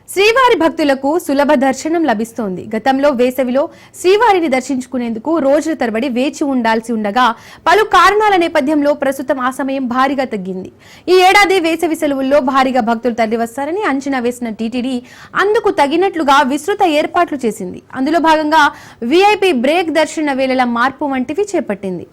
శ్రీవారి భక్తులకు సులభ దర్శనం లభిస్తోంది. గతంలో వేసవిలో శ్రీవారిని దర్శించుకునేందుకు రోజుల తరబడి వేచి ఉండాల్సి ఉండగా పలు కారణాల నేపథ్యంలో ప్రస్తుతం ఆ సమయం భారీగా తగ్గింది. ఈ ఏడాది వేసవి సెలవుల్లో భారీగా భక్తులు తరలివస్తారని అంచనా వేసిన టీటీడీ అందుకు తగినట్లుగా విస్తృత ఏర్పాట్లు చేసింది. అందులో భాగంగా వీఐపీ బ్రేక్ దర్శన వేళల మార్పు వంటివి చేపట్టింది.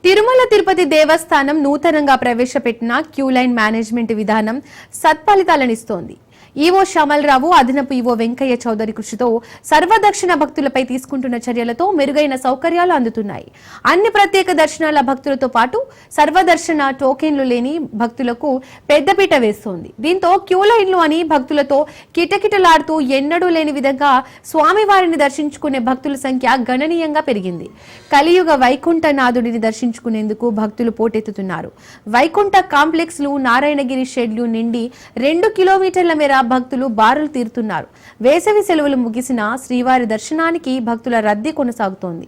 తిరుమల తిరుపతి దేవస్థానం నూతనంగా ప్రవేశపెట్టిన క్యూ లైన్ మేనేజ్మెంట్ విధానం సత్ఫలితాలనిస్తోంది. ఈవో శ్యామలరావు, అదనపు ఈవో వెంకయ్య చౌదరి కృషితో సర్వదర్శన భక్తులపై తీసుకుంటున్న చర్యలతో మెరుగైన సౌకర్యాలు అందుతున్నాయి. అన్ని ప్రత్యేక దర్శనాల భక్తులతో పాటు సర్వదర్శన టోకెన్లు లేని భక్తులకు పెద్దపీట వేస్తోంది. దీంతో క్యూ లైన్లు అని భక్తులతో కిటకిటలాడుతూ ఎన్నడూ లేని విధంగా స్వామివారిని దర్శించుకునే భక్తుల సంఖ్య గణనీయంగా పెరిగింది. కలియుగ వైకుంఠనాథుడిని దర్శించుకునేందుకు భక్తులు పోటెత్తుతున్నారు. వైకుంఠ కాంప్లెక్స్ లు, నారాయణగిరి షెడ్లు నిండి 2 కిలోమీటర్ల మేర భక్తులు బారులు తీరుతున్నారు. వేసవి సెలవులు ముగిసిన శ్రీవారి దర్శనానికి భక్తుల రద్దీ కొనసాగుతోంది.